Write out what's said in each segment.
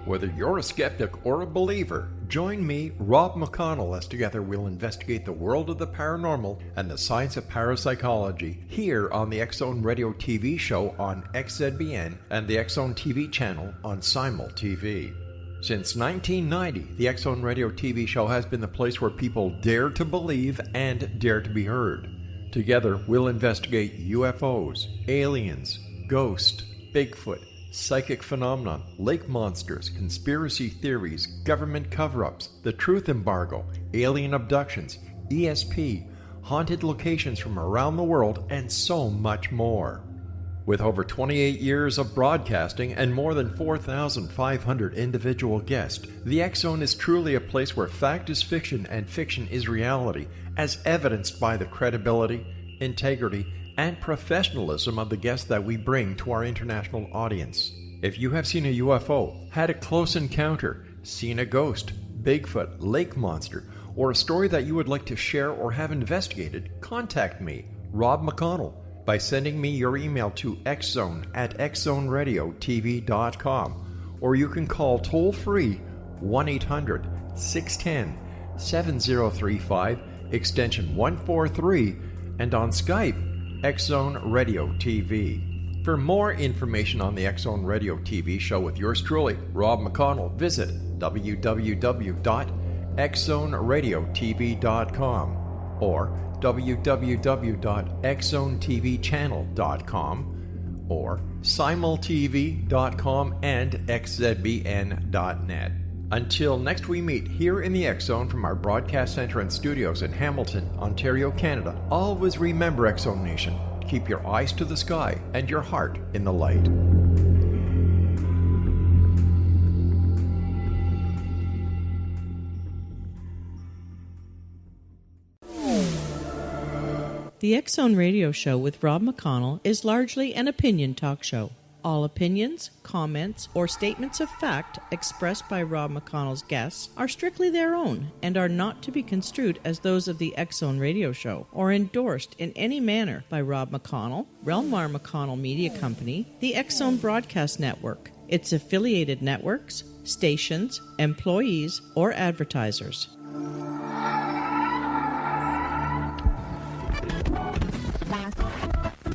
Whether you're a skeptic or a believer, join me, Rob McConnell, as together we'll investigate the world of the paranormal and the science of parapsychology here on the X-Zone Radio TV show on XZBN and the X-Zone TV channel on Simul TV. Since 1990, the X-Zone Radio TV show has been the place where people dare to believe and dare to be heard. Together, we'll investigate UFOs, aliens, ghosts, Bigfoot, psychic phenomenon, lake monsters, conspiracy theories, government cover-ups, the truth embargo, alien abductions, ESP, haunted locations from around the world, and so much more. With over 28 years of broadcasting and more than 4,500 individual guests, the X-Zone is truly a place where fact is fiction and fiction is reality, as evidenced by the credibility, integrity, and professionalism of the guests that we bring to our international audience. If you have seen a UFO, had a close encounter, seen a ghost, Bigfoot, lake monster, or a story that you would like to share or have investigated, contact me, Rob McConnell, by sending me your email to xzone@xzoneradiotv.com, or you can call toll-free 1-800-610-7035, extension 143, and on Skype, X-Zone Radio TV. For more information on the X-Zone Radio TV show with yours truly, Rob McConnell, visit www.xzoneradiotv.com or www.xzonetvchannel.com or simultv.com and xzbn.net. Until next we meet here in the X-Zone from our broadcast center and studios in Hamilton, Ontario, Canada, always remember, X-Zone Nation, keep your eyes to the sky and your heart in the light. The X-Zone Radio Show with Rob McConnell is largely an opinion talk show. All opinions, comments, or statements of fact expressed by Rob McConnell's guests are strictly their own and are not to be construed as those of the X-Zone Radio Show or endorsed in any manner by Rob McConnell, rel-mar McConnell Media Company, the X-Zone Broadcast Network, its affiliated networks, stations, employees, or advertisers.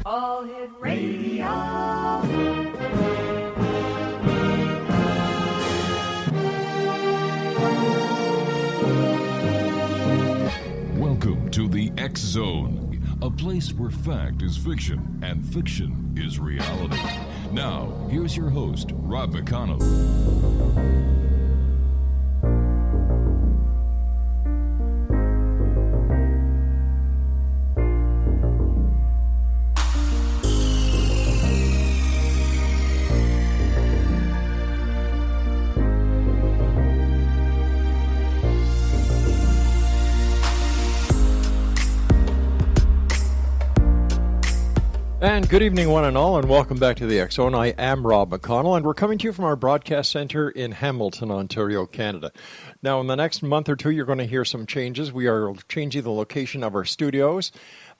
All Hit Radio. Welcome to the X-Zone, a place where fact is fiction and fiction is reality. Now, here's your host, Rob McConnell. And good evening, one and all, and welcome back to the X-Zone. I am Rob McConnell, and we're coming to you from our broadcast center in Hamilton, Ontario, Canada. Now, in the next month or two, you're going to hear some changes. We are changing the location of our studios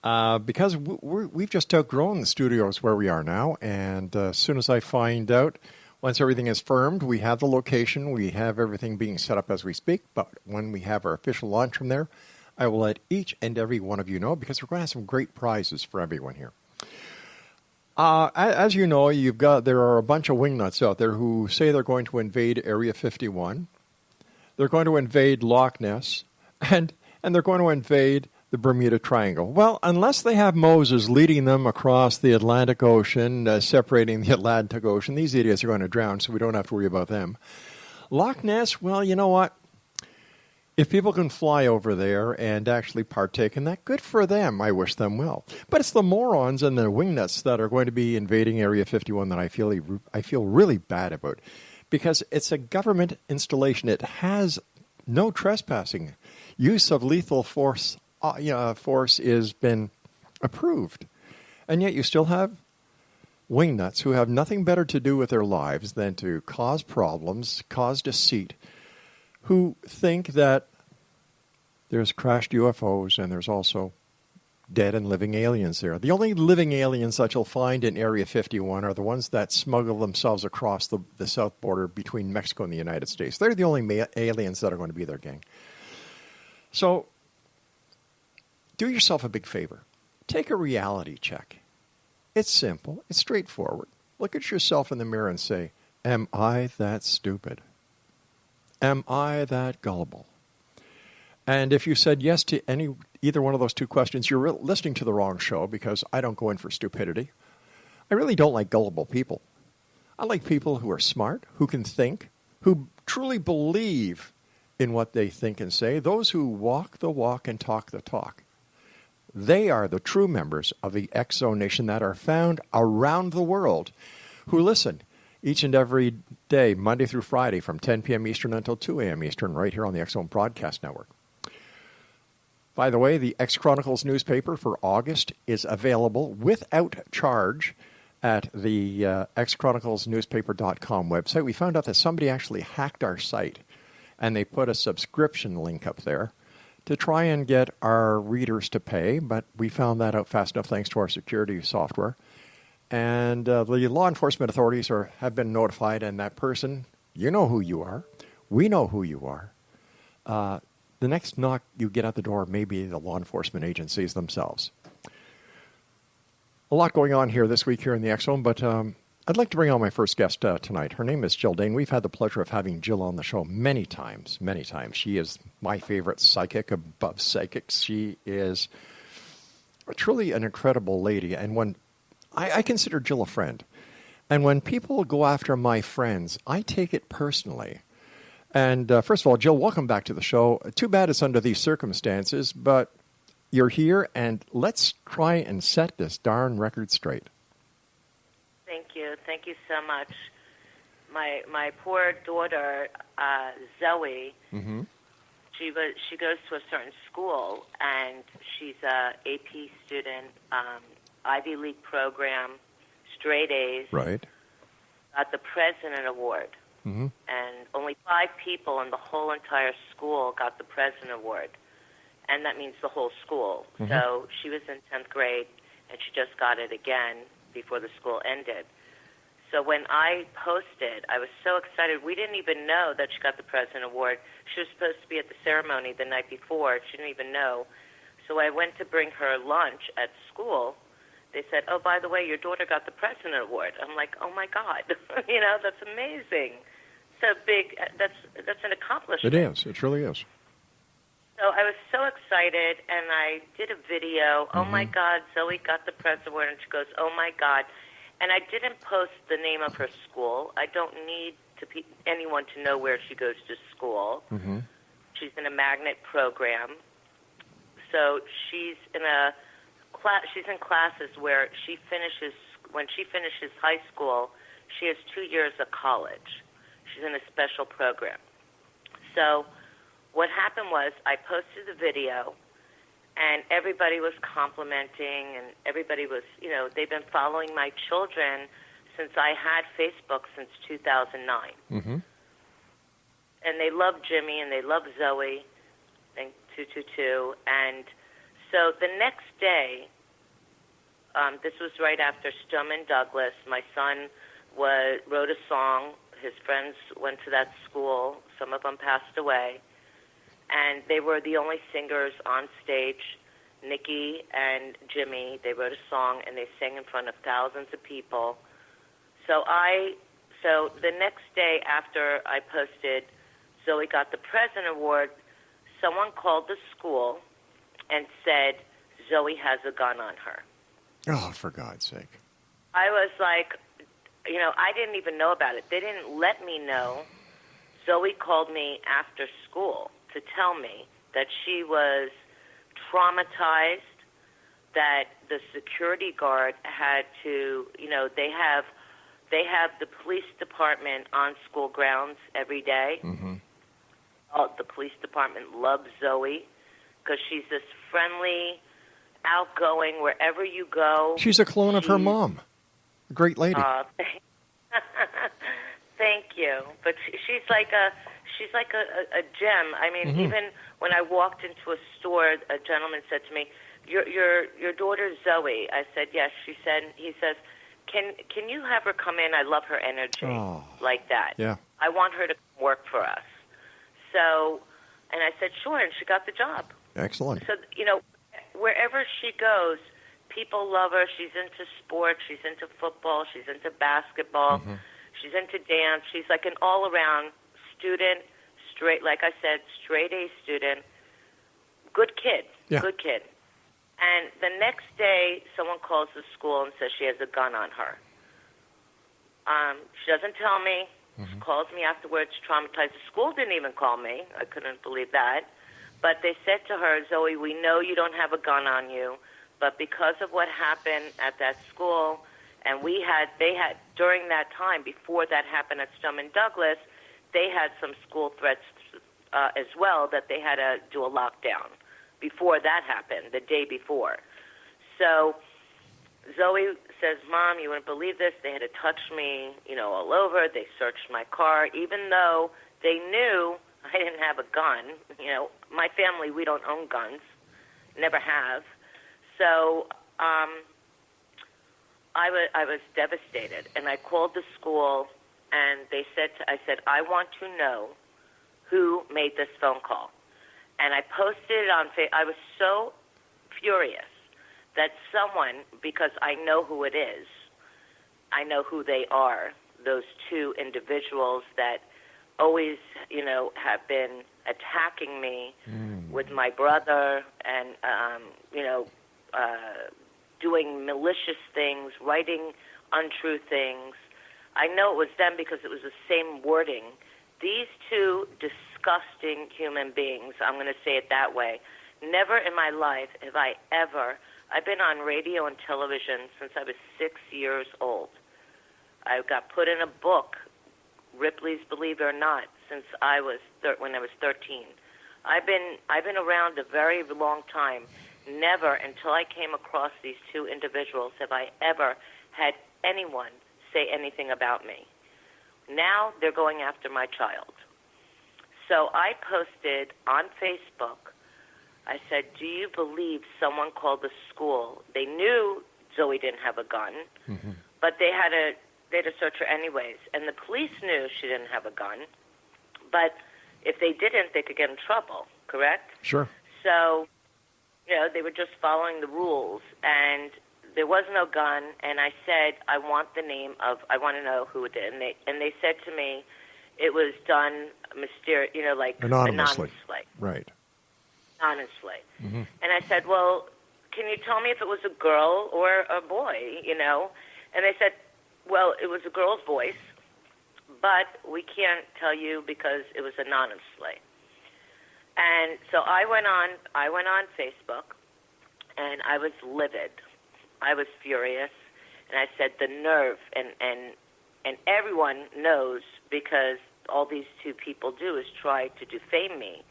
because we've just outgrown the studios where we are now. And as soon as I find out, once everything is firmed, we have the location, we have everything being set up as we speak. But when we have our official launch from there, I will let each and every one of you know, because we're going to have some great prizes for everyone here. As you know, there are a bunch of wingnuts out there who say they're going to invade Area 51. They're going to invade Loch Ness, and they're going to invade the Bermuda Triangle. Well, unless they have Moses leading them across the Atlantic Ocean, separating the Atlantic Ocean, these idiots are going to drown, so we don't have to worry about them. Loch Ness, well, you know what? If people can fly over there and actually partake in that, good for them. I wish them well. But it's the morons and the wingnuts that are going to be invading Area 51 that I feel really bad about, because it's a government installation. It has no trespassing. Use of lethal force has been approved, and yet you still have wingnuts who have nothing better to do with their lives than to cause problems, cause deceit, who think that there's crashed UFOs and there's also dead and living aliens there. The only living aliens that you'll find in Area 51 are the ones that smuggle themselves across the south border between Mexico and the United States. They're the only aliens that are going to be there, gang. So, do yourself a big favor. Take a reality check. It's simple. It's straightforward. Look at yourself in the mirror and say, am I that stupid? Am I that gullible? And if you said yes to either one of those two questions, you're listening to the wrong show, because I don't go in for stupidity. I really don't like gullible people. I like people who are smart, who can think, who truly believe in what they think and say, those who walk the walk and talk the talk. They are the true members of the X-Zone Nation that are found around the world, who listen each and every day, Monday through Friday, from 10 p.m. Eastern until 2 a.m. Eastern, right here on the X-Zone Broadcast Network. By the way, the X-Chronicles newspaper for August is available without charge at the xchroniclesnewspaper.com website. We found out that somebody actually hacked our site, and they put a subscription link up there to try and get our readers to pay, but we found that out fast enough thanks to our security software. And the law enforcement authorities have been notified, and that person, you know who you are. We know who you are. The next knock you get at the door may be the law enforcement agencies themselves. A lot going on here this week here in the X-Zone, but I'd like to bring on my first guest tonight. Her name is Jill Dahne. We've had the pleasure of having Jill on the show many times. She is my favorite psychic above psychics. She is truly an incredible lady, and when I consider Jill a friend. And when people go after my friends, I take it personally. And first of all, Jill, welcome back to the show. Too bad it's under these circumstances, but you're here, and let's try and set this darn record straight. Thank you. Thank you so much. My poor daughter, Zoe, she goes to a certain school, and she's a AP student, Ivy League program, straight A's. Right. Got the President Award. Mm-hmm. And only 5 people in the whole entire school got the President Award. And that means the whole school. Mm-hmm. So she was in 10th grade, and she just got it again before the school ended. So when I posted, I was so excited. We didn't even know that she got the President Award. She was supposed to be at the ceremony the night before. She didn't even know. So I went to bring her lunch at school. They said, oh, by the way, your daughter got the President Award. I'm like, oh, my God. That's amazing. So big. That's an accomplishment. It is. It truly is. So I was so excited, and I did a video. Oh, my God, Zoe got the President Award. And she goes, oh, my God. And I didn't post the name of her school. I don't need anyone to know where she goes to school. Mm-hmm. She's in a magnet program. So she's in classes where when she finishes high school, she has 2 years of college. She's in a special program. So what happened was I posted the video, and everybody was complimenting, and everybody was, they've been following my children since I had Facebook since 2009. Mm-hmm. And they love Jimmy, and they love Zoe, and 222. And so the next day, this was right after Stoneman Douglas, my son wrote a song. His friends went to that school. Some of them passed away. And they were the only singers on stage. Nikki and Jimmy, they wrote a song, and they sang in front of thousands of people. So the next day after I posted Zoe got the President Award, someone called the school and said Zoe has a gun on her. Oh, for God's sake. I was like, I didn't even know about it. They didn't let me know. Zoe called me after school to tell me that she was traumatized, that the security guard had to, they have the police department on school grounds every day. Mm-hmm. The police department loves Zoe because she's this friendly, outgoing, wherever you go. She's a clone of her mom. A great lady. Thank you. But she's like a gem. I mean, even when I walked into a store, a gentleman said to me, your daughter Zoe. I said, yes. He says, can you have her come in? I love her energy like that. Yeah. I want her to work for us. So, and I said, sure, and she got the job. Excellent. So, wherever she goes, people love her. She's into sports. She's into football. She's into basketball. Mm-hmm. She's into dance. She's like an all-around student, straight A student, good kid, good kid. And the next day, someone calls the school and says she has a gun on her. She doesn't tell me. She calls me afterwards, traumatized. The school didn't even call me. I couldn't believe that. But they said to her, Zoe, we know you don't have a gun on you, but because of what happened at that school, and they had, during that time, before that happened at Stoneman Douglas, they had some school threats as well that they had to do a lockdown before that happened, the day before. So Zoe says, Mom, you wouldn't believe this. They had to touch me, all over. They searched my car, even though they knew I didn't have a gun. My family, we don't own guns, never have. So I was devastated, and I called the school, and I said, I want to know who made this phone call. And I posted it on Facebook. I was so furious that someone, because I know who it is, I know who they are, those two individuals that always, have been attacking me with my brother and, doing malicious things, writing untrue things. I know it was them because it was the same wording. These two disgusting human beings, I'm going to say it that way, never in my life have I've been on radio and television since I was 6 years old. I got put in a book, Ripley's Believe It or Not, since when I was 13. I've been around a very long time. Never until I came across these two individuals have I ever had anyone say anything about me. Now they're going after my child. So I posted on Facebook, I said, do you believe someone called the school? They knew Zoe didn't have a gun, but they had to search her anyways. And the police knew she didn't have a gun, but if they didn't, they could get in trouble, correct? Sure. So, they were just following the rules, and there was no gun, and I said, I want to know who it did. And they said to me, it was done anonymously. Right. Anonymously. And I said, well, can you tell me if it was a girl or a boy, And they said, well, it was a girl's voice, but we can't tell you because it was anonymously. And so I went on Facebook, and I was livid. I was furious, and I said the nerve, and everyone knows because all these two people do is try to defame me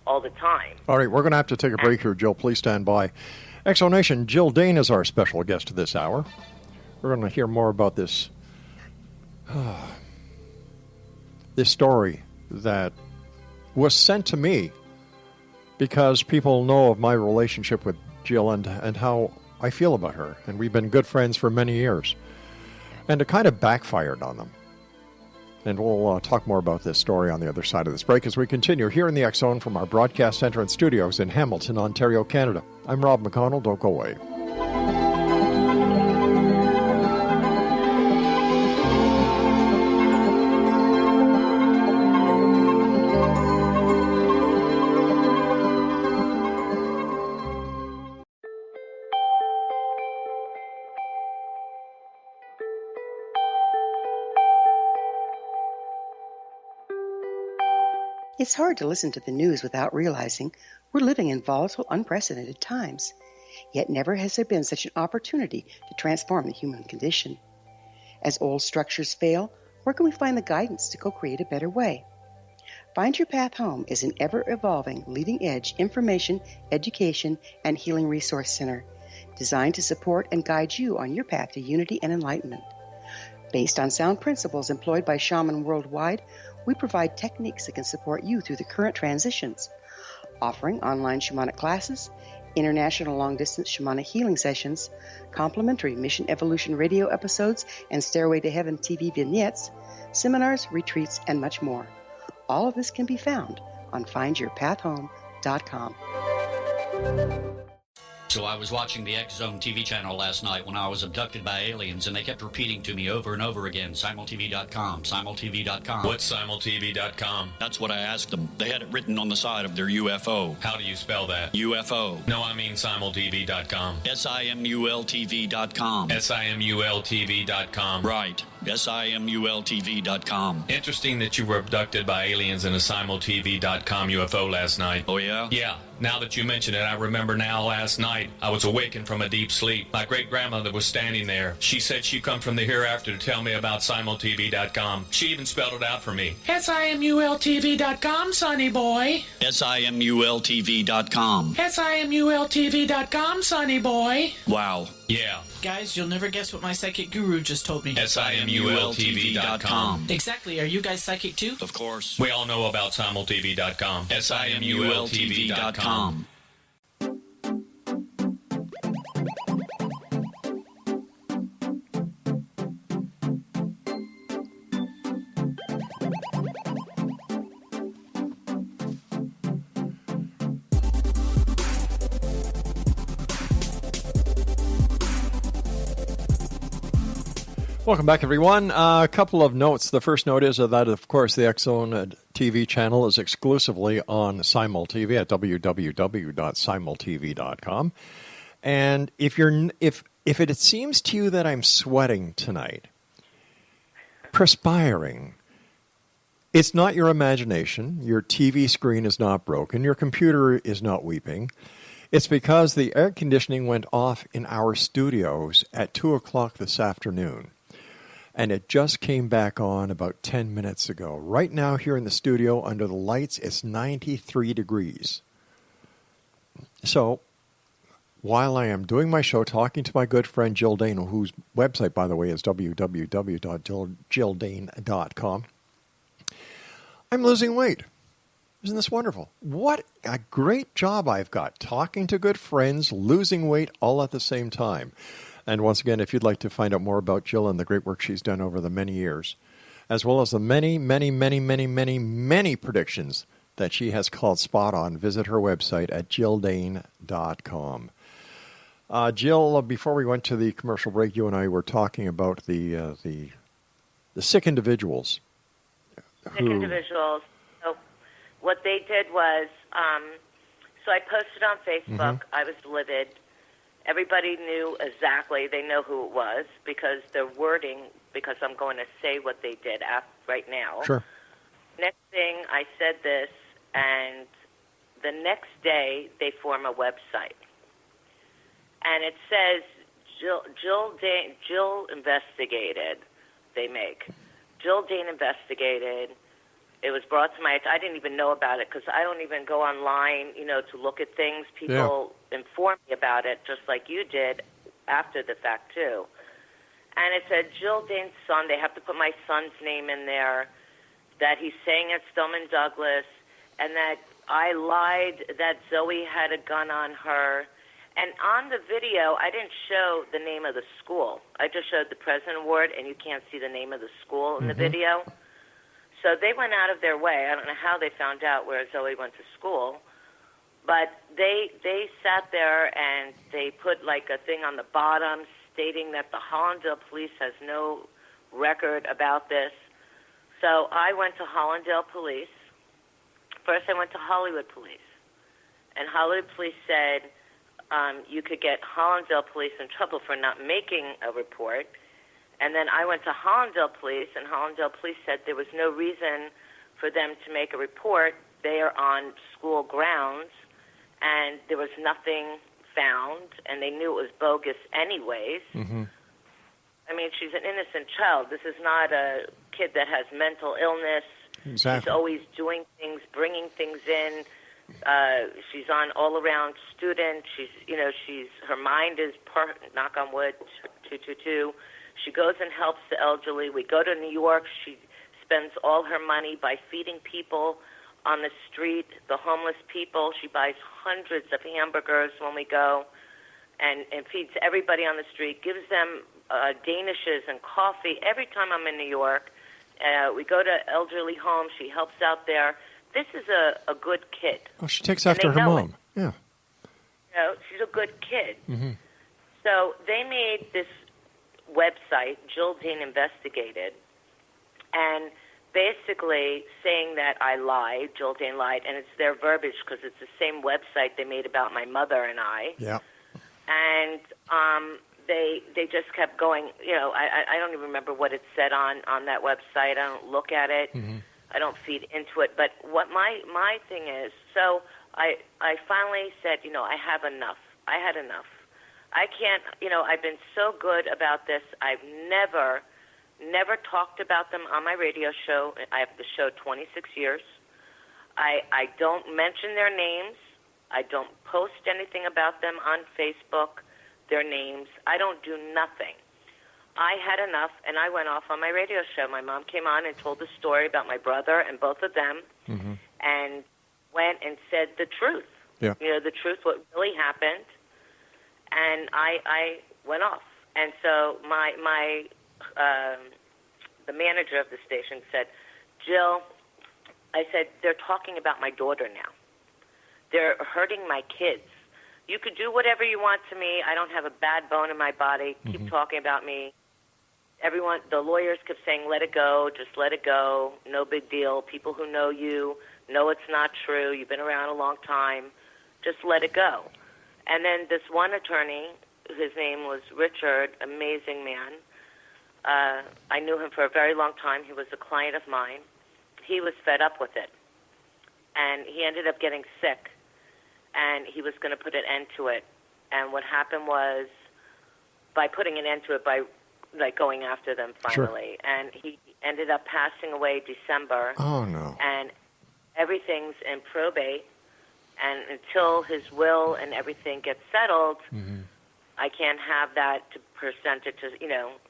all the time. All right, we're going to have to take a break here, Jill. Please stand by. Exonation, Jill Dahne is our special guest this hour. We're going to hear more about this this story that was sent to me because people know of my relationship with Jill and how I feel about her. And we've been good friends for many years. And it kind of backfired on them. And we'll talk more about this story on the other side of this break as we continue here in the X Zone from our broadcast center and studios in Hamilton, Ontario, Canada. I'm Rob McConnell. Don't go away. It's hard to listen to the news without realizing we're living in volatile, unprecedented times. Yet never has there been such an opportunity to transform the human condition. As old structures fail, where can we find the guidance to co-create a better way? Find Your Path Home is an ever-evolving, leading-edge information, education, and healing resource center designed to support and guide you on your path to unity and enlightenment. Based on sound principles employed by shaman worldwide, we provide techniques that can support you through the current transitions, offering online shamanic classes, international long-distance shamanic healing sessions, complimentary Mission Evolution radio episodes and Stairway to Heaven TV vignettes, seminars, retreats, and much more. All of this can be found on findyourpathhome.com. So I was watching the X Zone TV channel last night when I was abducted by aliens, and they kept repeating to me over and over again, simultv.com, simultv.com. What's simultv.com? That's what I asked them. They had it written on the side of their UFO. How do you spell that? UFO. No, I mean simultv.com. simultv.com. simultv.com. Right. simultv.com. Interesting that you were abducted by aliens in a simultv.com UFO last night. Oh, yeah? Yeah. Now that you mention it, I remember now last night I was awakened from a deep sleep. My great-grandmother was standing there. She said she'd come from the hereafter to tell me about simultv.com. She even spelled it out for me. simultv.com, sonny boy. simultv.com. simultv.com, sonny boy. Wow. Yeah. Guys, you'll never guess what my psychic guru just told me. simultv.com. Exactly. Are you guys psychic too? Of course. We all know about simultv.com. simultv.com. Welcome back, everyone. A couple of notes. The first note is that, of course, the X Zone TV channel is exclusively on SimulTV at www.simultv.com. And if it seems to you that I'm sweating tonight, perspiring, it's not your imagination. Your TV screen is not broken. Your computer is not weeping. It's because the air conditioning went off in our studios at 2 o'clock this afternoon. And it just came back on about 10 minutes ago. Right now here in the studio under the lights, it's 93 degrees. So while I am doing my show, talking to my good friend Jill Dahne, whose website, by the way, is www.jilldahne.com, I'm losing weight. Isn't this wonderful? What a great job I've got, talking to good friends, losing weight all at the same time. And once again, if you'd like to find out more about Jill and the great work she's done over the many years, as well as the many, many, many, many, many, many predictions that she has called spot on, visit her website at jilldahne.com. Jill, before we went to the commercial break, you and I were talking about the sick individuals. Sick individuals. So what they did was, so I posted on Facebook. Mm-hmm. I was livid. Everybody knew exactly. They know who it was because the wording, because I'm going to say what they did right now. Sure. Next thing, I said this, and the next day they form a website. And it says, Jill investigated, they make. Jill Dahne investigated. It was brought to my attention. I didn't even know about it because I don't even go online, to look at things. People inform me about it just like you did after the fact, too. And it said Jill Dahne's son. They have to put my son's name in there, that he's saying at Stoneman Douglas, and that I lied that Zoe had a gun on her. And on the video, I didn't show the name of the school. I just showed the President Award, and you can't see the name of the school in the video. So they went out of their way. I don't know how they found out where Zoe went to school, but they sat there and they put like a thing on the bottom stating that the Hollandale Police has no record about this. So I went to Hollandale Police. First I went to Hollywood Police, and Hollywood Police said you could get Hollandale Police in trouble for not making a report. And then I went to Hollandale Police, and Hollandale Police said there was no reason for them to make a report. They are on school grounds, and there was nothing found, and they knew it was bogus anyways. Mm-hmm. I mean, she's an innocent child. This is not a kid that has mental illness. Exactly. She's always doing things, bringing things in. She's on all-around student. Her mind is, knock on wood, 222. She goes and helps the elderly. We go to New York. She spends all her money by feeding people on the street, the homeless people. She buys hundreds of hamburgers when we go and feeds everybody on the street, gives them Danishes and coffee. Every time I'm in New York, we go to elderly homes. She helps out there. This is a good kid. Oh, she takes after her mom. Yeah. She's a good kid. Mm-hmm. So they made this website, Jill Dean Investigated, and basically saying that I lied, Jill Dean lied, and it's their verbiage because it's the same website they made about my mother and I. Yeah. And they just kept going. I don't even remember what it said on that website. I don't look at it. Mm-hmm. I don't feed into it. But what my thing is, so I finally said, I have enough. I had enough. I can't, I've been so good about this. I've never talked about them on my radio show. I have the show 26 years. I don't mention their names. I don't post anything about them on Facebook, their names. I don't do nothing. I had enough, and I went off on my radio show. My mom came on and told the story about my brother and both of them, mm-hmm. and went and said the truth. Yeah. The truth, what really happened, and I went off. And so the manager of the station said, Jill, I said, they're talking about my daughter now. They're hurting my kids. You could do whatever you want to me. I don't have a bad bone in my body. Keep Mm-hmm. talking about me. Everyone, the lawyers kept saying, let it go, just let it go, no big deal. People who know you know it's not true. You've been around a long time. Just let it go. And then this one attorney, his name was Richard, amazing man. I knew him for a very long time. He was a client of mine. He was fed up with it. And he ended up getting sick. And he was going to put an end to it. And what happened was, by putting an end to it, by going after them finally. Sure. And he ended up passing away December. Oh, no. And everything's in probate. And until his will and everything gets settled, mm-hmm. I can't have that to present it to,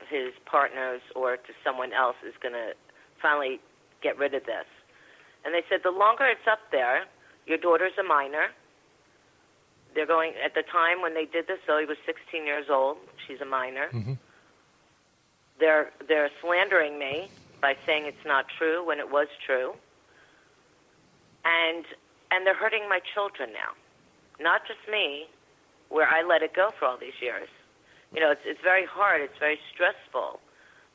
his partners or to someone else who's going to finally get rid of this. And they said, the longer it's up there, your daughter's a minor. They're going, at the time when they did this, Zoe was 16 years old. She's a minor. Mm-hmm. They're slandering me by saying it's not true when it was true. And they're hurting my children now. Not just me, where I let it go for all these years. It's very hard. It's very stressful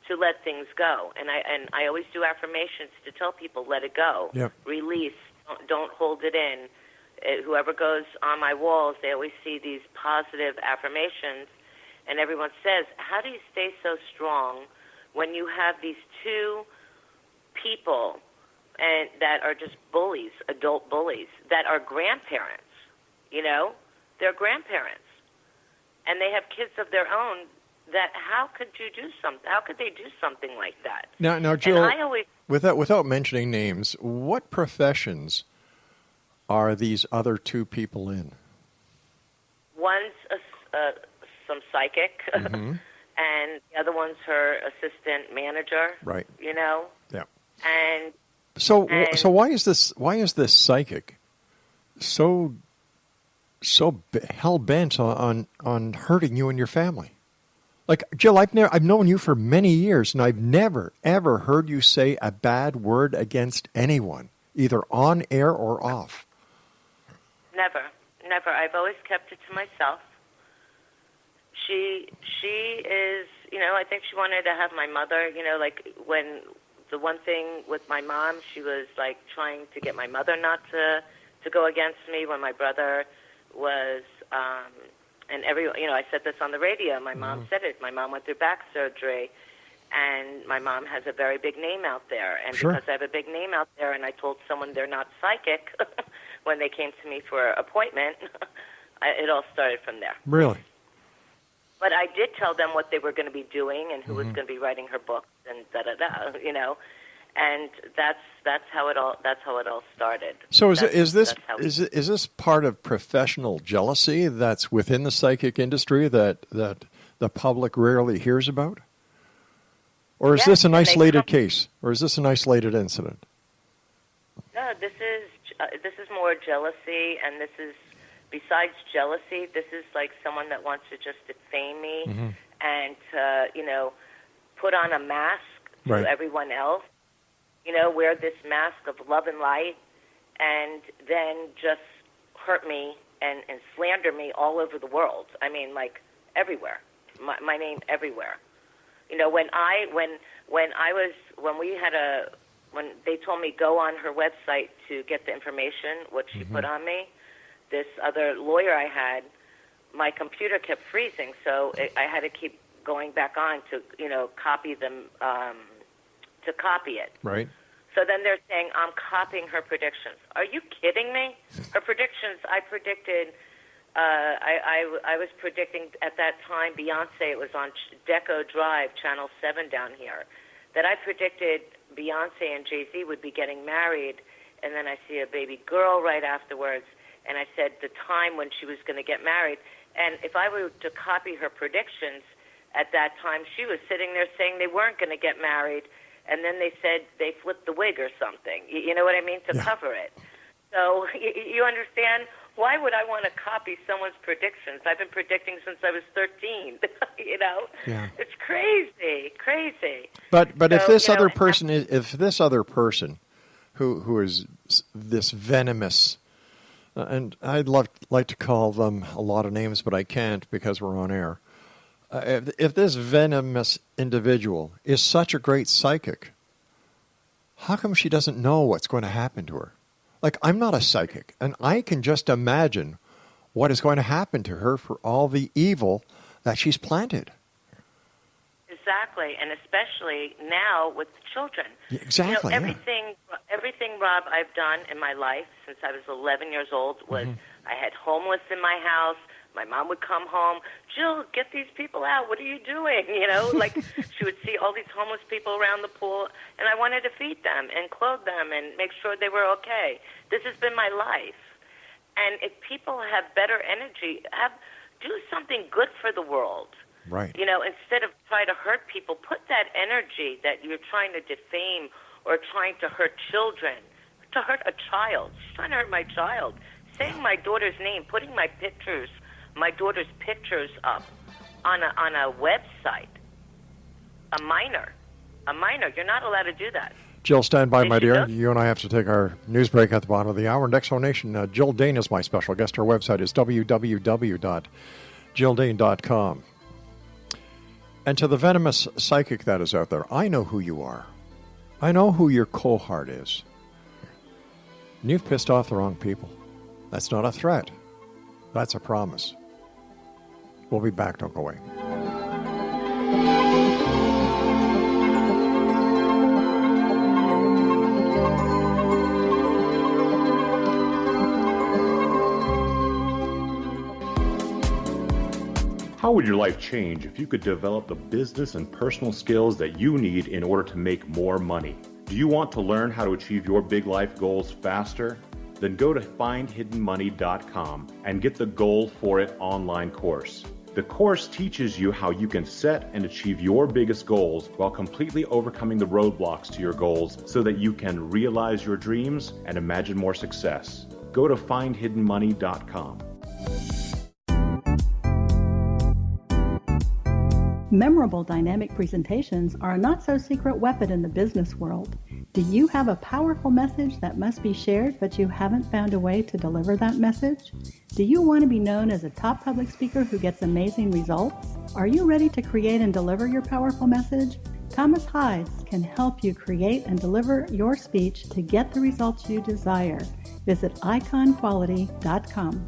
to let things go. And I always do affirmations to tell people, let it go. Yep. Release. Don't hold it in. Whoever goes on my walls, they always see these positive affirmations. And everyone says, how do you stay so strong when you have these two people and that are just bullies, adult bullies, that are grandparents, They're grandparents. And they have kids of their own. That how could they do something like that? Now, Jill, and I always, without mentioning names, what professions are these other two people in? One's some psychic, mm-hmm. and the other one's her assistant manager. Right. Yeah. And so why is this psychic so hell bent on hurting you and your family? Like, Jill, I've known you for many years, and I've never ever heard you say a bad word against anyone, either on air or off. Never. I've always kept it to myself. She is, I think she wanted to have my mother, like when the one thing with my mom, she was like trying to get my mother not to go against me when my brother was, and I said this on the radio. My mom said it. My mom went through back surgery, and my mom has a very big name out there. And Sure. because I have a big name out there, and I told someone they're not psychic when they came to me for an appointment, it all started from there. Really? But I did tell them what they were going to be doing and who Mm-hmm. was going to be writing her books and and that's how it all started. So is this part of professional jealousy that's within the psychic industry that the public rarely hears about? Or is this an isolated case? Or is this an isolated incident? No, no, this is more jealousy, and this is, besides jealousy, this is like someone that wants to just defame me and put on a mask to everyone else. Wear this mask of love and light, and then just hurt me and slander me all over the world. I mean, like everywhere. My name everywhere. When they told me go on her website to get the information, what she put on me, this other lawyer I had, my computer kept freezing, so I had to keep going back on to copy them, to copy it. Right. So then they're saying I'm copying her predictions. Are you kidding me? Her predictions, I predicted. I was predicting at that time Beyonce. It was on Deco Drive, Channel 7 down here. That I predicted Beyonce and Jay-Z would be getting married, and then I see a baby girl right afterwards, and I said the time when she was going to get married. And if I were to copy her predictions at that time, she was sitting there saying they weren't going to get married, and then they said they flipped the wig or something. You know what I mean? To cover it. So you understand? Why would I want to copy someone's predictions? I've been predicting since I was 13. Yeah. It's crazy. But so, if this other person, who is this venomous, and I'd like to call them a lot of names, but I can't because we're on air. If this venomous individual is such a great psychic, how come she doesn't know what's going to happen to her? Like, I'm not a psychic, and I can just imagine what is going to happen to her for all the evil that she's planted. Exactly, and especially now with children. Exactly. Everything, Rob, I've done in my life since I was 11 years old was I had homeless in my house. My mom would come home, Jill, get these people out. What are you doing? Like she would see all these homeless people around the pool, and I wanted to feed them and clothe them and make sure they were okay. This has been my life. And if people have better energy, do something good for the world. Right. Instead of trying to hurt people, put that energy that you're trying to defame or trying to hurt children, to hurt a child. She's trying to hurt my child. Saying my daughter's name, putting my daughter's pictures up on a website. A minor. You're not allowed to do that. Jill, stand by, my dear. You and I have to take our news break at the bottom of the hour. Next Nation, Jill Dahne is my special guest. Her website is www.jilldahne.com. And to the venomous psychic that is out there, I know who you are. I know who your cohort is. And you've pissed off the wrong people. That's not a threat. That's a promise. We'll be back. Don't go away. How would your life change if you could develop the business and personal skills that you need in order to make more money? Do you want to learn how to achieve your big life goals faster? Then go to findhiddenmoney.com and get the Goal for It online course. The course teaches you how you can set and achieve your biggest goals while completely overcoming the roadblocks to your goals so that you can realize your dreams and imagine more success. Go to findhiddenmoney.com. Memorable dynamic presentations are a not-so-secret weapon in the business world. Do you have a powerful message that must be shared, but you haven't found a way to deliver that message? Do you want to be known as a top public speaker who gets amazing results? Are you ready to create and deliver your powerful message? Thomas Hides can help you create and deliver your speech to get the results you desire. Visit iconquality.com.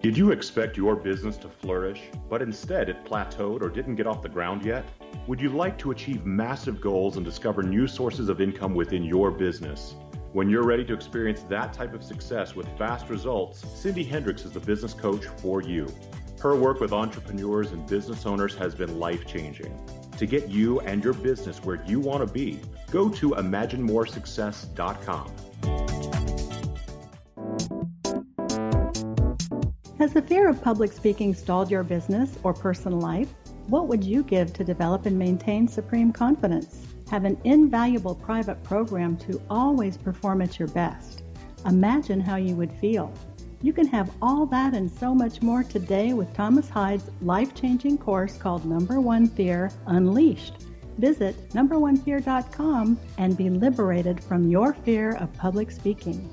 Did you expect your business to flourish, but instead it plateaued or didn't get off the ground yet? Would you like to achieve massive goals and discover new sources of income within your business? When you're ready to experience that type of success with fast results, Cindy Hendricks is the business coach for you. Her work with entrepreneurs and business owners has been life-changing. To get you and your business where you want to be, go to imaginemoresuccess.com. Has the fear of public speaking stalled your business or personal life? What would you give to develop and maintain supreme confidence? Have an invaluable private program to always perform at your best. Imagine how you would feel. You can have all that and so much more today with Thomas Hyde's life-changing course called Number One Fear Unleashed. Visit numberonefear.com and be liberated from your fear of public speaking.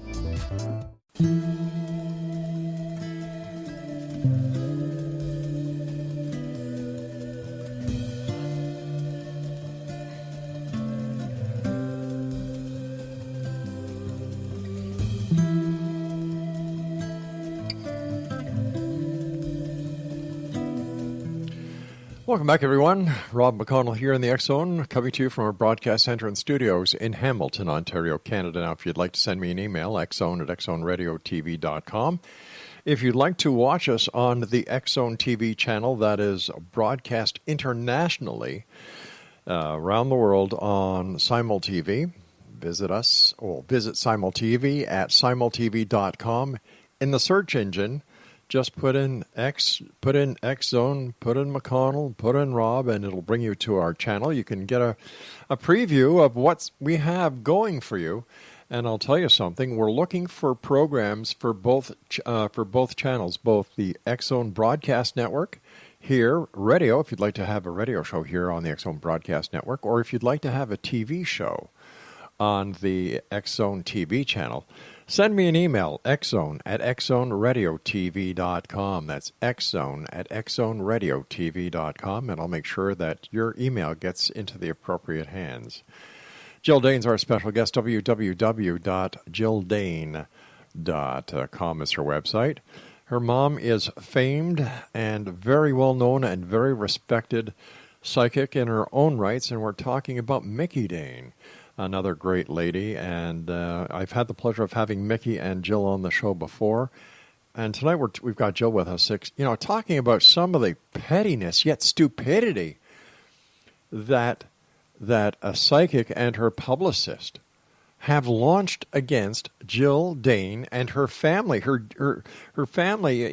Welcome back, everyone. Rob McConnell here in the X Zone, coming to you from our broadcast center and studios in Hamilton, Ontario, Canada. Now, if you'd like to send me an email, xzone@xzoneradiotv.com. If you'd like to watch us on the X Zone TV channel that is broadcast internationally around the world on Simul TV, visit us, or visit Simul TV at simultv.com. In the search engine, just put in X Zone, put in McConnell, put in Rob, and it'll bring you to our channel. You can get a preview of what we have going for you. And I'll tell you something, we're looking for programs for both channels, both the X Zone Broadcast Network here, radio, if you'd like to have a radio show here on the X Zone Broadcast Network, or if you'd like to have a TV show on the X Zone TV channel. Send me an email, xzone@xzoneradiotv.com. That's xzone@xzoneradiotv.com, and I'll make sure that your email gets into the appropriate hands. Jill Dane's our special guest. www.jilldane.com is her website. Her mom is famed and very well known and very respected psychic in her own rights, and we're talking about Mickey Dane, another great lady, and I've had the pleasure of having Mickey and Jill on the show before, and tonight we've got Jill with us, talking about some of the pettiness yet stupidity that a psychic and her publicist have launched against Jill Dane and her family. Her family,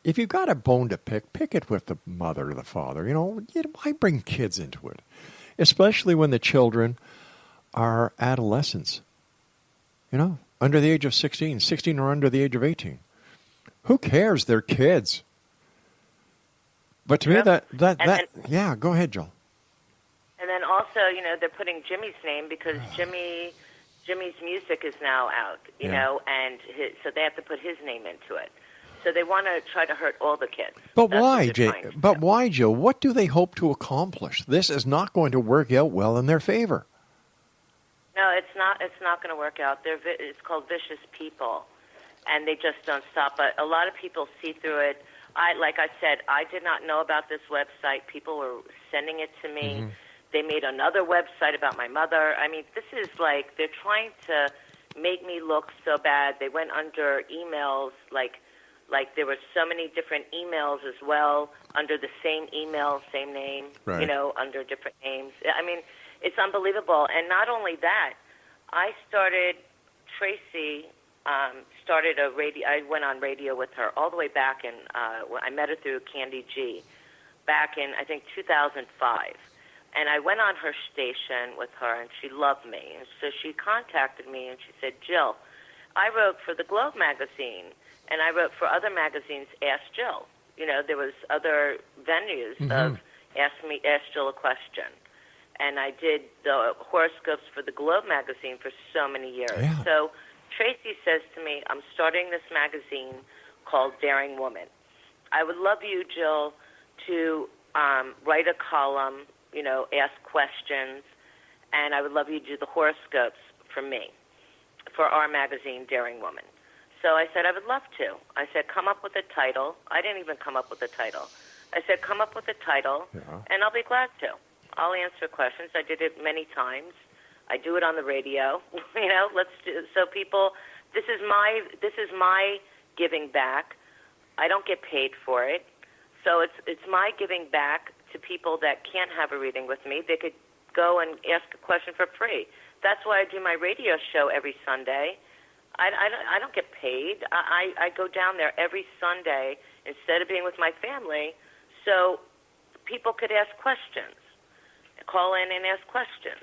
if you've got a bone to pick it with the mother or the father. Why bring kids into it? Especially when the children are adolescents, under the age of 16 or under the age of 18. Who cares? They're kids. But to me, yeah, go ahead, Jill. And then also, they're putting Jimmy's name because Jimmy's music is now out, and so they have to put his name into it. So they want to try to hurt all the kids. But why, why, Jill? What do they hope to accomplish? This is not going to work out well in their favor. No, it's not. It's not going to work out. It's called vicious people, and they just don't stop. But a lot of people see through it. Like I said, I did not know about this website. People were sending it to me. Mm-hmm. They made another website about my mother. I mean, this is like they're trying to make me look so bad. They went under emails, like there were so many different emails as well under the same email, same name, right. Under different names. I mean, it's unbelievable. And not only that, Tracy started a radio. I went on radio with her all the way back in, I met her through Candy G back in, I think, 2005. And I went on her station with her, and she loved me. And so she contacted me, and she said, Jill, I wrote for the Globe magazine, and I wrote for other magazines, Ask Jill. There was other venues of Ask Jill a Question. And I did the horoscopes for the Globe magazine for so many years. Yeah. So Tracy says to me, I'm starting this magazine called Daring Woman. I would love you, Jill, to write a column, ask questions, and I would love you to do the horoscopes for me, for our magazine, Daring Woman. So I said, I would love to. I said, come up with a title. I didn't even come up with a title. I said, come up with a title, and I'll be glad to. I'll answer questions. I did it many times. I do it on the radio. Let's do so. People, this is my giving back. I don't get paid for it, so it's my giving back to people that can't have a reading with me. They could go and ask a question for free. That's why I do my radio show every Sunday. I don't get paid. I go down there every Sunday instead of being with my family, so people could ask questions, call in and ask questions.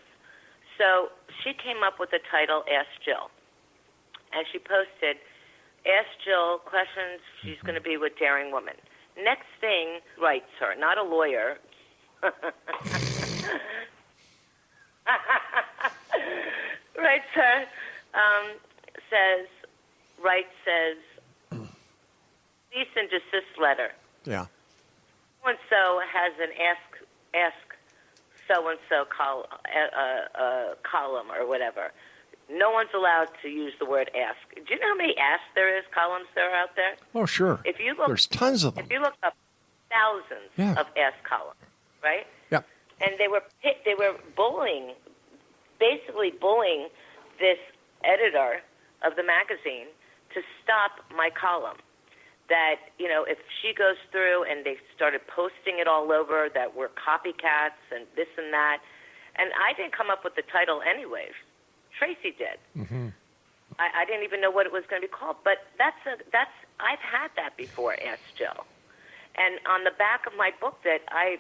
So she came up with the title Ask Jill. And she posted, Ask Jill questions. She's going to be with Daring Woman. Next thing, writes her, not a lawyer. Writes her, says, cease and desist letter. Yeah. So-and-so has an ask so-and-so column or whatever. No one's allowed to use the word ask. Do you know how many asks there is, columns there are out there? Oh, sure. If you look, there's tons of them. If you look up thousands of ask columns, right? Yeah. And they were basically bullying this editor of the magazine to stop my column. That, you know, if she goes through and they started posting it all over that we're copycats and this and that. And I didn't come up with the title anyways. Tracy did. Mm-hmm. I didn't even know what it was going to be called. But I've had that before, Ask Jill. And on the back of my book that I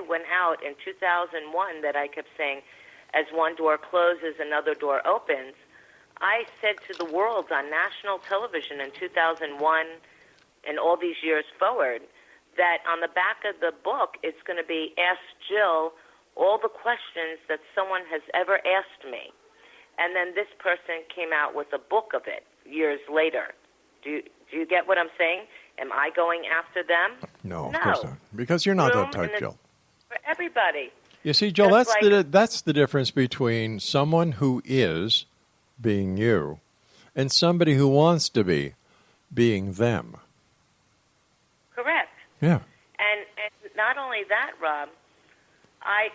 went out in 2001 that I kept saying, as one door closes, another door opens, I said to the world on national television in 2001 and all these years forward that on the back of the book it's going to be Ask Jill all the questions that someone has ever asked me. And then this person came out with a book of it years later. Do you get what I'm saying? Am I going after them? No, of course not. Because you're not that type, Jill. For everybody. You see, Jill, that's the difference between someone who is being you and somebody who wants to be being them. Correct. Yeah. And not only that, Rob, I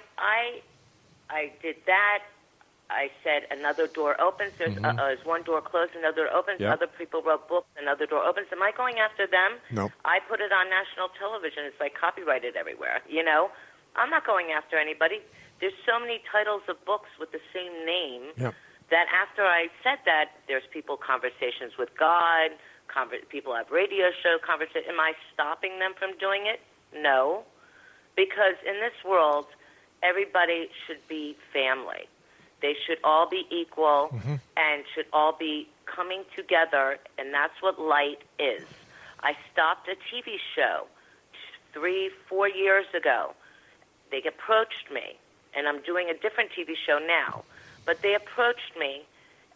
did that. I said another door opens. There's one door closed, another opens. Yep. Other people wrote books, another door opens. Am I going after them? Nope. I put it on national television. It's like copyrighted everywhere, you know? I'm not going after anybody. There's so many titles of books with the same name that after I said that, there's people conversations with God, people have radio show conversations. Am I stopping them from doing it? No. Because in this world, everybody should be family. They should all be equal and should all be coming together, and that's what light is. I stopped a TV show 3-4 years ago. They approached me, and I'm doing a different TV show now, but they approached me,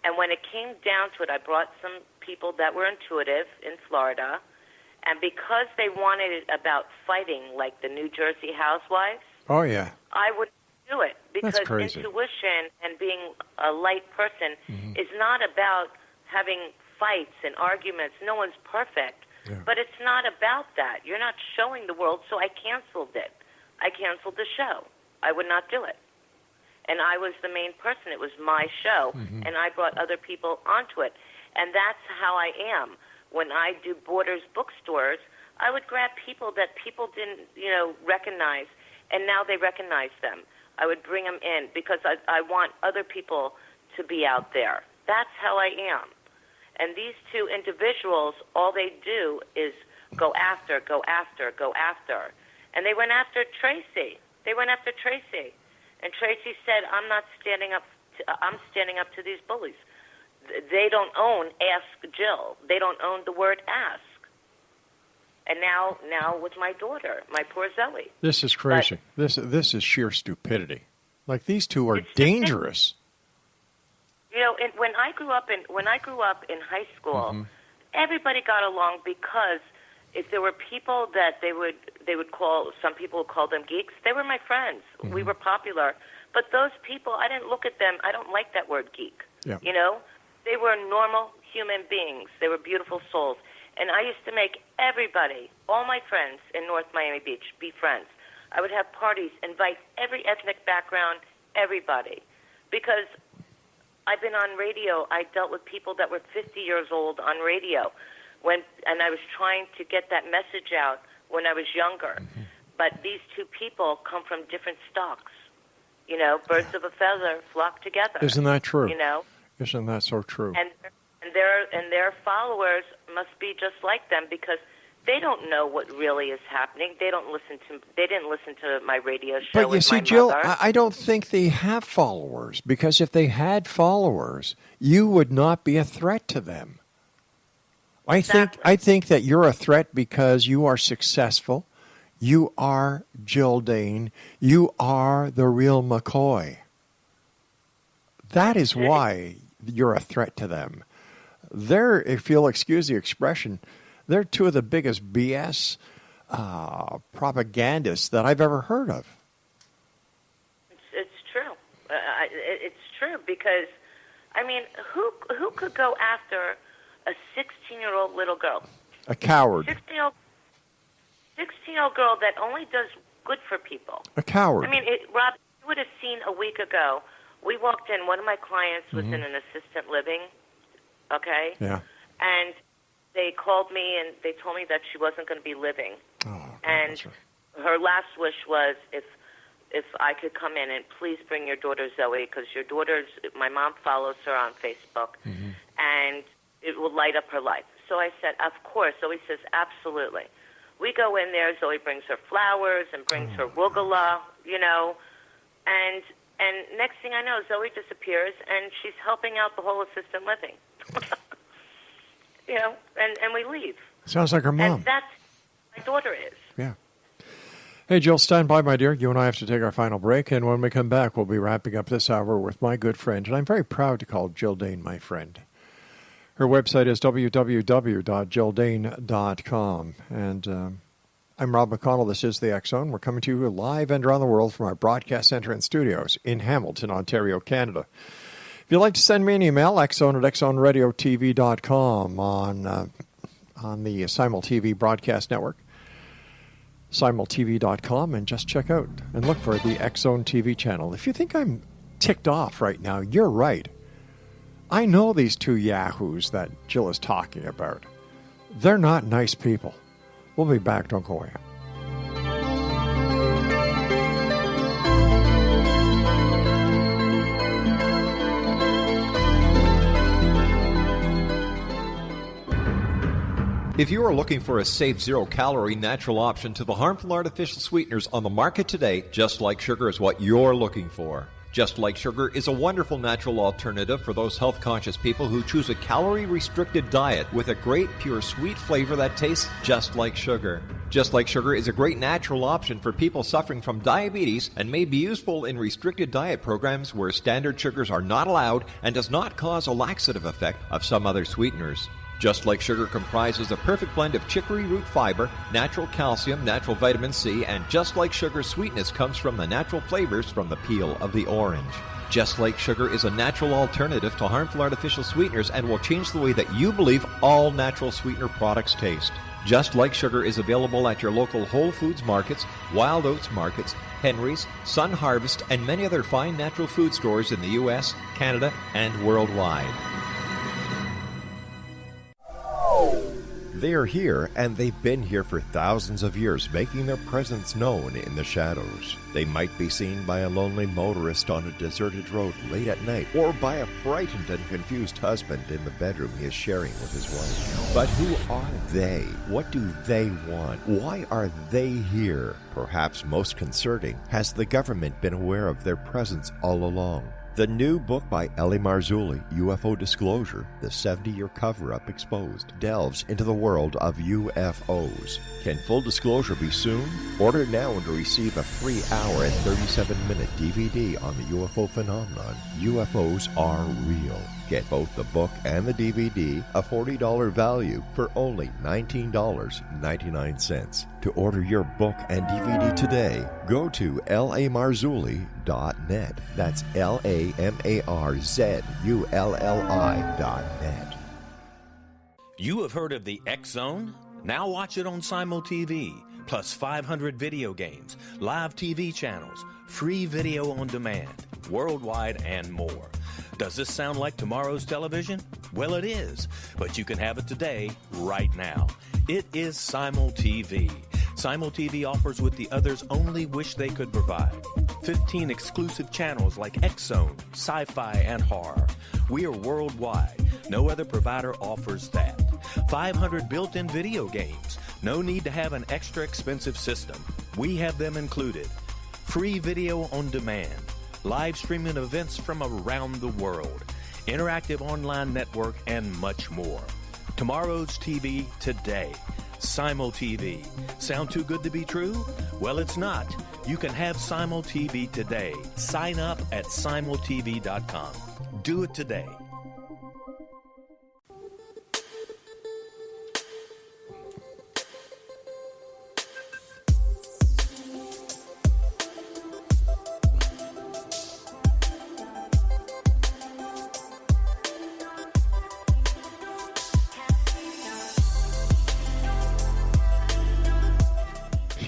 and when it came down to it, I brought some people that were intuitive in Florida, and because they wanted it about fighting like the New Jersey housewives, I would do it because intuition and being a light person is not about having fights and arguments. No one's perfect, but it's not about that. You're not showing the world, so I canceled it. I canceled the show. I would not do it. And I was the main person. It was my show, and I brought other people onto it. And that's how I am. When I do Borders bookstores, I would grab people that people didn't, recognize, and now they recognize them. I would bring them in because I want other people to be out there. That's how I am. And these two individuals, all they do is go after. And they went after Tracy. And Tracy said, I'm standing up to these bullies. They don't own Ask Jill. They don't own the word ask. And now with my daughter, my poor Zoe. This is crazy. This is sheer stupidity. Like, these two are dangerous. When I grew up in high school, everybody got along because if there were people that they would call, some people would call them geeks, they were my friends. We were popular. But those people, I didn't look at them. I don't like that word geek. Yeah. They were normal human beings. They were beautiful souls. And I used to make everybody, all my friends in North Miami Beach, be friends. I would have parties, invite every ethnic background, everybody. Because I've been on radio. I dealt with people that were 50 years old on radio. And I was trying to get that message out when I was younger. But these two people come from different stocks. Birds of a feather flock together. Isn't that true? Isn't that so true? And their followers must be just like them because they don't know what really is happening. They didn't listen to my radio show But you with see, my Jill, mother. I don't think they have followers, because if they had followers, you would not be a threat to them. I think that you're a threat because you are successful. You are Jill Dahne. You are the real McCoy. That is why you're a threat to them. They're, if you'll excuse the expression, they're two of the biggest BS propagandists that I've ever heard of. It's true. It's true because, I mean, who could go after a 16-year-old little girl? A coward. 16-year-old girl that only does good for people. A coward. I mean, Rob, you would have seen a week ago, we walked in, one of my clients was in an assisted living, okay? Yeah. And they called me and they told me that she wasn't going to be living. Oh, and her last wish was if I could come in and please bring your daughter Zoe, because your daughter's, my mom follows her on Facebook, and it will light up her life. So I said, of course. Zoe says, absolutely. We go in there, Zoe brings her flowers and brings her rugula, you know, and next thing I know, Zoe disappears, and she's helping out the whole assisted living. You know, and we leave. Sounds like her mom. And that's my daughter is. Yeah. Hey, Jill, stand by, my dear. You and I have to take our final break, and when we come back, we'll be wrapping up this hour with my good friend, and I'm very proud to call Jill Dahne my friend. Her website is www.jilldahne.com, and I'm Rob McConnell. This is the X Zone. We're coming to you live and around the world from our broadcast center and studios in Hamilton, Ontario, Canada. If you'd like to send me an email, xzone@xzoneradiotv.com on the Simul TV broadcast network, simultv.com, and just check out and look for the X Zone TV channel. If you think I'm ticked off right now, you're right. I know these two yahoos that Jill is talking about. They're not nice people. We'll be back. Don't go away. If you are looking for a safe, zero-calorie, natural option to the harmful artificial sweeteners on the market today, Just Like Sugar is what you're looking for. Just Like Sugar is a wonderful natural alternative for those health-conscious people who choose a calorie-restricted diet with a great, pure, sweet flavor that tastes just like sugar. Just Like Sugar is a great natural option for people suffering from diabetes and may be useful in restricted diet programs where standard sugars are not allowed and does not cause a laxative effect of some other sweeteners. Just Like Sugar comprises a perfect blend of chicory root fiber, natural calcium, natural vitamin C, and Just Like Sugar's sweetness comes from the natural flavors from the peel of the orange. Just Like Sugar is a natural alternative to harmful artificial sweeteners and will change the way that you believe all natural sweetener products taste. Just Like Sugar is available at your local Whole Foods markets, Wild Oats markets, Henry's, Sun Harvest, and many other fine natural food stores in the U.S., Canada, and worldwide. They are here, and they've been here for thousands of years, making their presence known in the shadows. They might be seen by a lonely motorist on a deserted road late at night, or by a frightened and confused husband in the bedroom he is sharing with his wife. But who are they? What do they want? Why are they here? Perhaps most concerning, has the government been aware of their presence all along? The new book by Ellie Marzulli, UFO Disclosure, the 70-year cover-up exposed, delves into the world of UFOs. Can full disclosure be soon? Order now and receive a free hour and 37-minute DVD on the UFO phenomenon. UFOs are real. Get both the book and the DVD, a $40 value, for only $19.99. To order your book and DVD today, go to lamarzulli.net. That's LAMARZULLI.net. You have heard of the X Zone? Now watch it on Simul TV, plus 500 video games, live TV channels, free video on demand, worldwide, and more. Does this sound like tomorrow's television? Well, it is, but you can have it today, right now. It is Simul TV. Simul TV offers what the others only wish they could provide. 15 exclusive channels like X-Zone, Sci-Fi, and Horror. We are worldwide. No other provider offers that. 500 built-in video games. No need to have an extra expensive system. We have them included. Free video on demand, live streaming events from around the world, interactive online network, and much more. Tomorrow's TV today. Simul TV. Sound too good to be true? Well, it's not. You can have Simul TV today. Sign up at simultv.com. Do it today.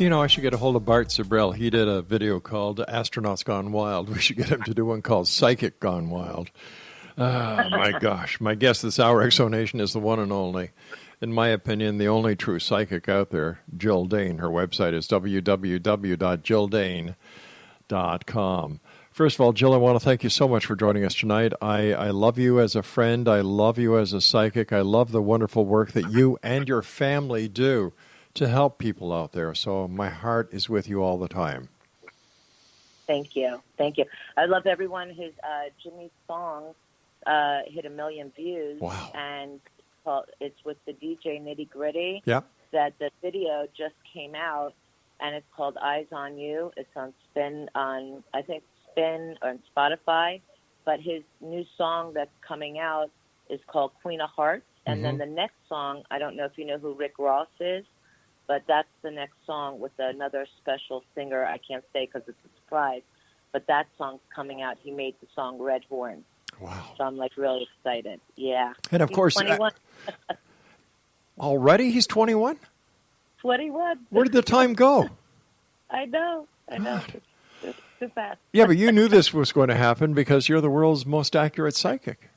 You know, I should get a hold of Bart Sibrel. He did a video called Astronauts Gone Wild. We should get him to do one called Psychic Gone Wild. My gosh. My guest this hour, Exonation, is the one and only, in my opinion, the only true psychic out there, Jill Dahne. Her website is www.jilldahne.com. First of all, Jill, I want to thank you so much for joining us tonight. I love you as a friend. I love you as a psychic. I love the wonderful work that you and your family do to help people out there. So my heart is with you all the time. Thank you. Thank you. I love everyone whose Jimmy's song hit 1 million views. Wow. And it's with the DJ Nitty Gritty. Yeah. That the video just came out, and it's called Eyes on You. It's on Spin or on Spotify. But his new song that's coming out is called Queen of Hearts. And then the next song, I don't know if you know who Rick Ross is, but that's the next song with another special singer. I can't say because it's a surprise, but that song's coming out. He made the song Red Horn. Wow. So I'm like really excited. Yeah. And of course, 21. Already he's 21? 21. Where did the time go? I know. It's too fast. Yeah, but you knew this was going to happen because you're the world's most accurate psychic.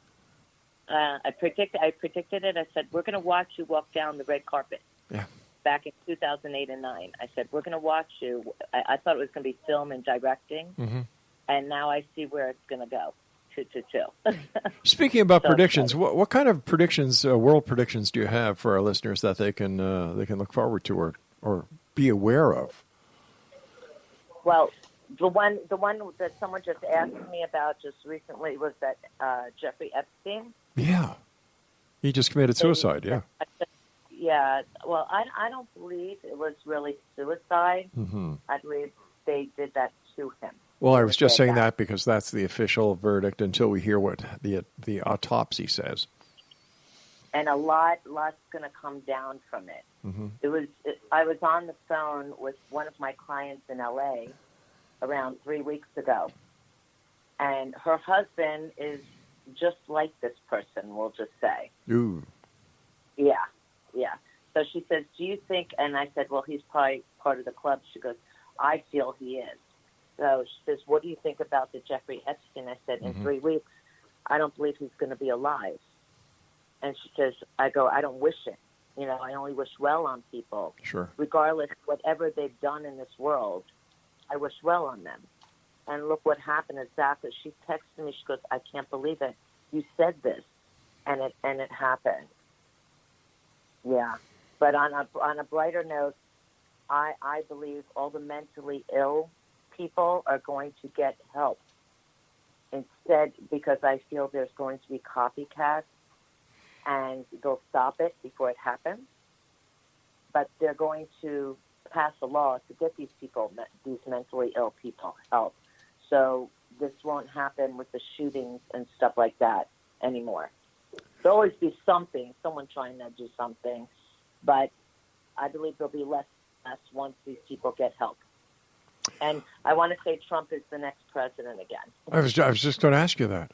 I predicted it. I said, we're going to watch you walk down the red carpet. Yeah. Back in 2008 and 2009. I said, we're going to watch you. I thought it was going to be film and directing, and now I see where it's going to go. Speaking about predictions, what kind of predictions, world predictions, do you have for our listeners that they can look forward to or be aware of? Well, the one that someone just asked me about just recently was that Jeffrey Epstein. Yeah, he just committed suicide. Yeah. Yeah, well, I don't believe it was really suicide. I believe they did that to him. Well, I was just saying that because that's the official verdict until we hear what the autopsy says. And lot's going to come down from it. I was on the phone with one of my clients in L.A. around 3 weeks ago, and her husband is just like this person, we'll just say. Ooh. Yeah. Yeah. So she says, do you think, and I said, well, he's probably part of the club. She goes, I feel he is. So she says, what do you think about the Jeffrey Epstein? I said, in 3 weeks, I don't believe he's going to be alive. And she says, I don't wish it. You know, I only wish well on people. Sure. Regardless, whatever they've done in this world, I wish well on them. And look what happened exactly. She texted me. She goes, I can't believe it. You said this, and it happened. Yeah, but on a brighter note, I believe all the mentally ill people are going to get help instead, because I feel there's going to be copycats, and they'll stop it before it happens. But they're going to pass a law to get these mentally ill people, help. So this won't happen with the shootings and stuff like that anymore. There'll always be someone trying to do something, but I believe there'll be less once these people get help. And I want to say Trump is the next president again. I was just going to ask you that.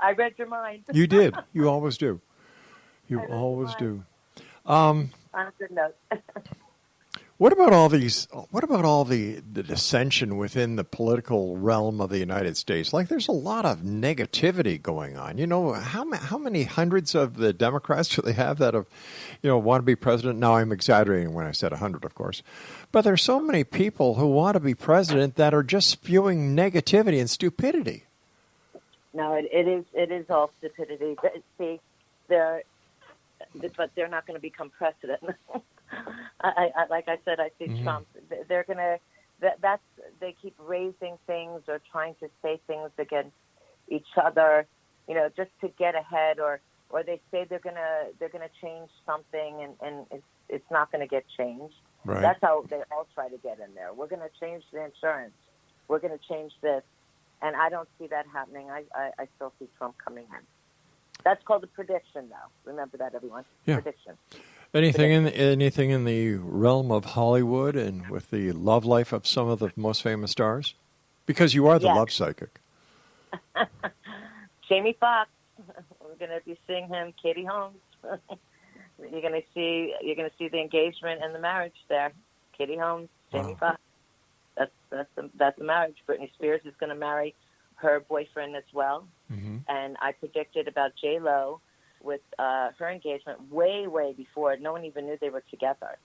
I read your mind. You did. You always do. You always do. On a good note. What about all the dissension within the political realm of the United States? Like, there's a lot of negativity going on. You know, how many hundreds of the Democrats do they have that have, want to be president? Now, I'm exaggerating when I said 100, of course. But there's so many people who want to be president that are just spewing negativity and stupidity. No, it is all stupidity. See, but they're not going to become president. Like I said, I see Trump. They're going to. They keep raising things or trying to say things against each other, just to get ahead, or they say they're gonna change something, and it's not going to get changed. Right. That's how they all try to get in there. We're going to change the insurance. We're going to change this, and I don't see that happening. I still see Trump coming in. That's called a prediction, though. Remember that, everyone. Yeah. Prediction. Anything in the realm of Hollywood and with the love life of some of the most famous stars? Because you are the love psychic. Jamie Foxx. We're going to be seeing him. Katie Holmes. You're going to see the engagement and the marriage there. Katie Holmes, Jamie Foxx. That's the marriage. Britney Spears is going to marry her boyfriend as well. And I predicted about J-Lo with her engagement way before. No one even knew they were together.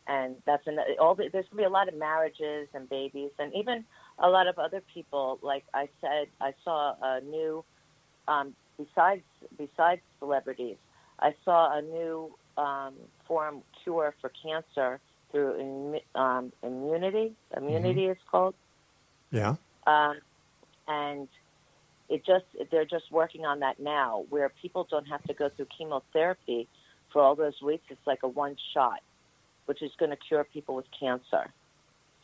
And that's there's going to be a lot of marriages and babies, and even a lot of other people. Like I said, I saw a new, besides celebrities, I saw a new cure for cancer through immunity. Immunity is called. Yeah. And they're just working on that now, where people don't have to go through chemotherapy for all those weeks. It's like a one shot, which is going to cure people with cancer.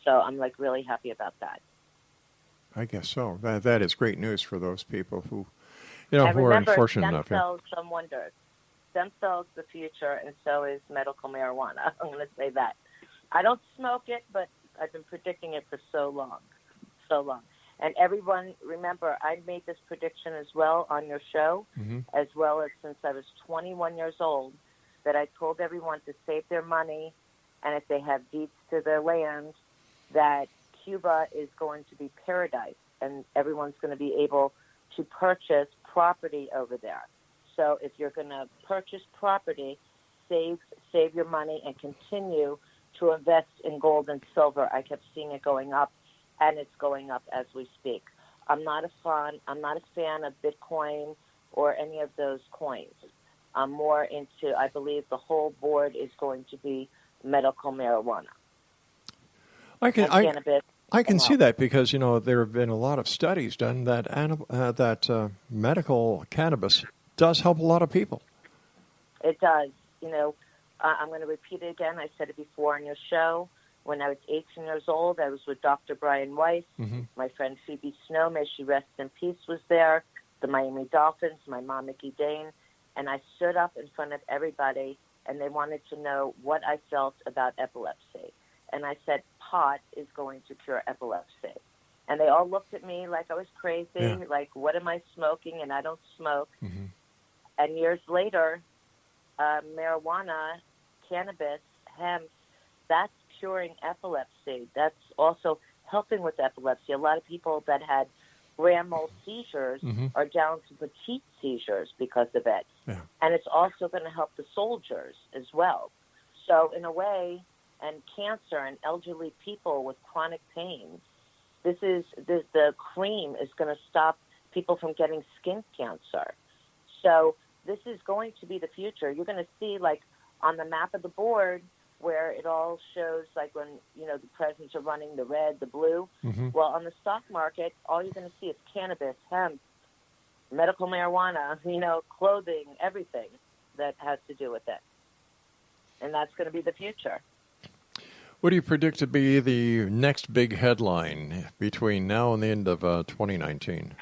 So I'm really happy about that. I guess so. That is great news for those people who, And who are remember, unfortunate enough. stem cells, some wonders. Stem cells, the future, and so is medical marijuana. I'm going to say that. I don't smoke it, but I've been predicting it for so long. And everyone, remember, I made this prediction as well on your show, as well as since I was 21 years old, that I told everyone to save their money, and if they have deeds to their land, that Cuba is going to be paradise, and everyone's going to be able to purchase property over there. So if you're going to purchase property, save your money and continue to invest in gold and silver. I kept seeing it going up, and it's going up as we speak. I'm not a fan of Bitcoin or any of those coins. I'm more into, I believe the whole board is going to be medical marijuana. I can see that because, there have been a lot of studies done that medical cannabis does help a lot of people. It does. I'm going to repeat it again. I said it before on your show. When I was 18 years old, I was with Dr. Brian Weiss. My friend Phoebe Snow, may she rest in peace, was there. The Miami Dolphins, my mom, Mickey Dane. And I stood up in front of everybody, and they wanted to know what I felt about epilepsy. And I said, pot is going to cure epilepsy. And they all looked at me like I was crazy, like, what am I smoking? And I don't smoke. And years later, marijuana, cannabis, hemp, that's curing epilepsy. That's also helping with epilepsy. A lot of people that had grand mal seizures are down to petite seizures because of it. Yeah. And it's also going to help the soldiers as well. So in a way, and cancer and elderly people with chronic pain, the cream is going to stop people from getting skin cancer. So this is going to be the future. You're going to see, like, on the map of the board, where it all shows, like, when, the presidents are running the red, the blue. Well, on the stock market, all you're going to see is cannabis, hemp, medical marijuana, clothing, everything that has to do with it. And that's going to be the future. What do you predict to be the next big headline between now and the end of 2019?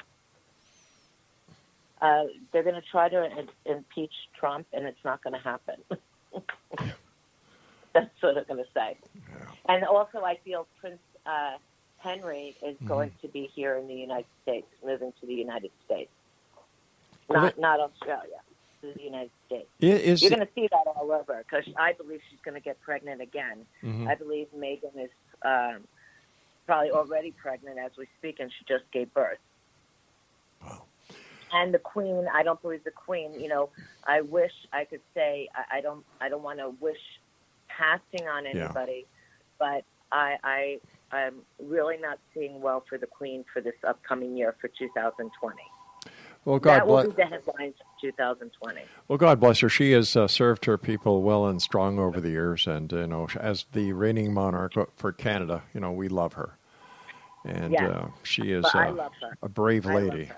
They're going to try to impeach Trump, and it's not going to happen. That's what they're going to say. Yeah. And also, I feel Prince Henry is going to be here in the United States, moving to the United States. Not Australia, to the United States. You're going to see that all over, because I believe she's going to get pregnant again. I believe Meghan is probably already pregnant as we speak, and she just gave birth. Wow. And the Queen, I don't believe the Queen. I wish I could say I don't want to wish passing on anybody, but I'm really not seeing well for the Queen for this upcoming year, for 2020. Well, God that will bless. be the headlines of 2020. Well, God bless her. She has served her people well and strong over the years, and as the reigning monarch for Canada, we love her, and Yes. she is I love her. a brave lady.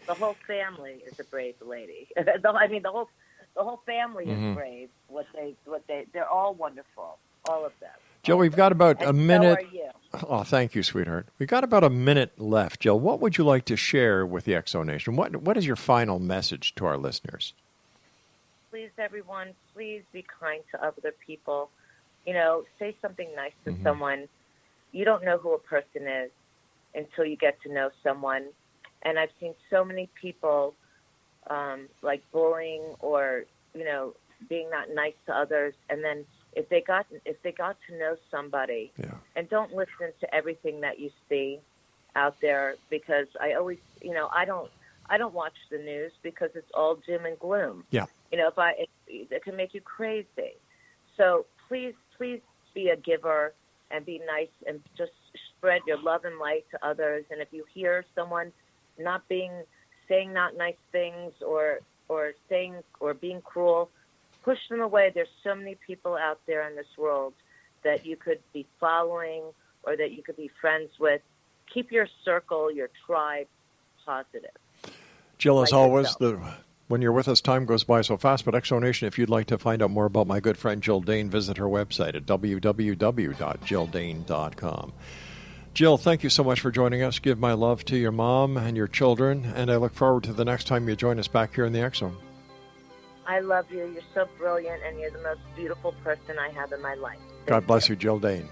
The whole family is a brave lady. the whole family is brave. They're all wonderful, all of them. Jill, we've got about a minute. So are you. Oh, thank you, sweetheart. We've got about a minute left. Jill, what would you like to share with the X Zone Nation? What is your final message to our listeners? Please, everyone, please be kind to other people. Say something nice to someone. You don't know who a person is until you get to know someone. And I've seen so many people like bullying or, being not nice to others. And then if they got to know somebody, and don't listen to everything that you see out there, because I always, I don't watch the news because it's all doom and gloom. Yeah. It can make you crazy. So please be a giver and be nice and just spread your love and light to others. And if you hear someone saying not nice things or saying or being cruel, push them away. There's so many people out there in this world that you could be following or that you could be friends with. Keep your circle, your tribe positive. Jill, as always, when you're with us, time goes by so fast. But X Zone Nation, if you'd like to find out more about my good friend Jill Dahne, visit her website at www.jilldahne.com. Jill, thank you so much for joining us. Give my love to your mom and your children, and I look forward to the next time you join us back here in the X Zone. I love you. You're so brilliant, and you're the most beautiful person I have in my life. God bless you, Jill Dahne.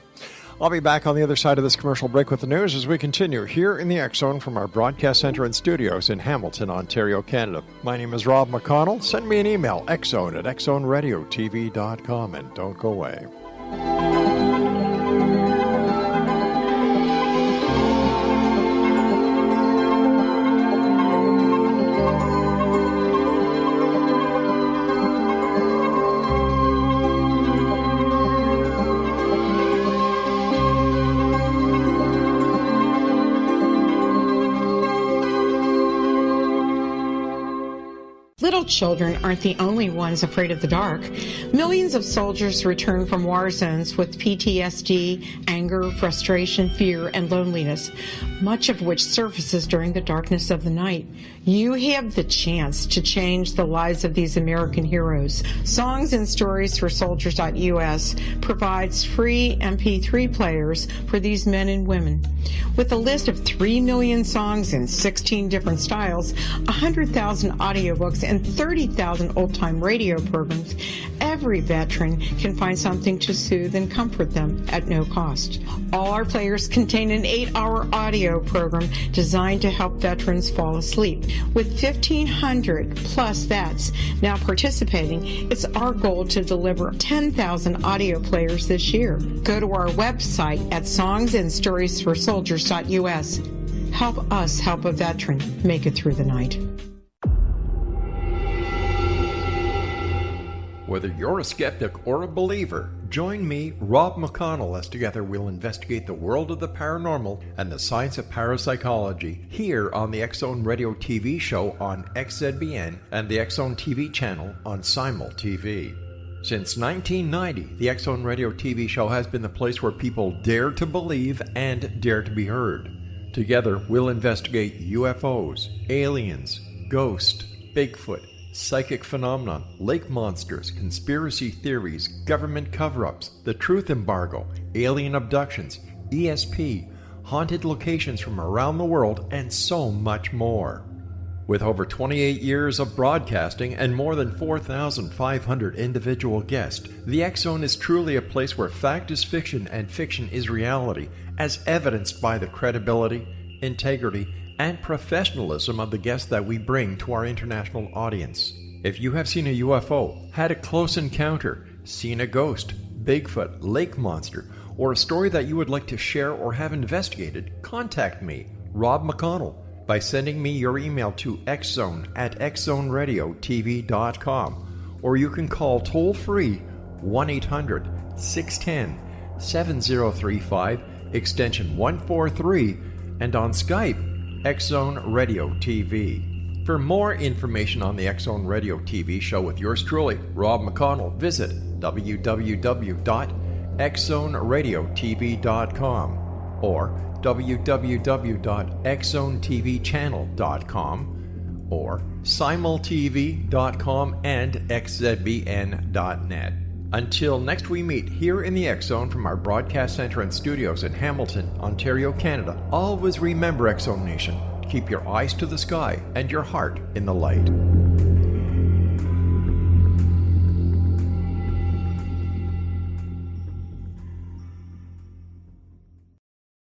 I'll be back on the other side of this commercial break with the news as we continue here in the X Zone from our broadcast center and studios in Hamilton, Ontario, Canada. My name is Rob McConnell. Send me an email, xzone@xzoneradiotv.com, and don't go away. Little children aren't the only ones afraid of the dark. Millions of soldiers return from war zones with PTSD, anger, frustration, fear, and loneliness, much of which surfaces during the darkness of the night. You have the chance to change the lives of these American heroes. Songs and Stories for Soldiers.us provides free MP3 players for these men and women. With a list of 3 million songs in 16 different styles, 100,000 audiobooks, and 30,000 old-time radio programs, every veteran can find something to soothe and comfort them at no cost. All our players contain an 8-hour audio program designed to help veterans fall asleep. With 1,500 plus vets now participating, it's our goal to deliver 10,000 audio players this year. Go to our website at songsandstoriesforsoldiers.us. Help us help a veteran make it through the night. Whether you're a skeptic or a believer, join me, Rob McConnell, as together we'll investigate the world of the paranormal and the science of parapsychology here on the X Zone Radio TV show on XZBN and the X Zone TV channel on Simul TV. Since 1990, the X Zone Radio TV show has been the place where people dare to believe and dare to be heard. Together, we'll investigate UFOs, aliens, ghosts, Bigfoot, psychic phenomenon, lake monsters, conspiracy theories, government cover-ups, the truth embargo, alien abductions, ESP, haunted locations from around the world, and so much more. With over 28 years of broadcasting and more than 4,500 individual guests, the X Zone is truly a place where fact is fiction and fiction is reality, as evidenced by the credibility, integrity, and professionalism of the guests that we bring to our international audience. If you have seen a UFO, had a close encounter, seen a ghost, Bigfoot, lake monster, or a story that you would like to share or have investigated, contact me, Rob McConnell, by sending me your email to xzone@xzoneradiotv.com, or you can call toll-free 1-800-610-7035, extension 143, and on Skype X Zone Radio TV. For more information on the X Zone Radio TV show with yours truly, Rob McConnell, visit www.xzoneradiotv.com or www.xzonetvchannel.com or simultv.com and xzbn.net. Until next we meet here in the X Zone from our broadcast center and studios in Hamilton, Ontario, Canada, always remember, X Zone Nation, keep your eyes to the sky and your heart in the light.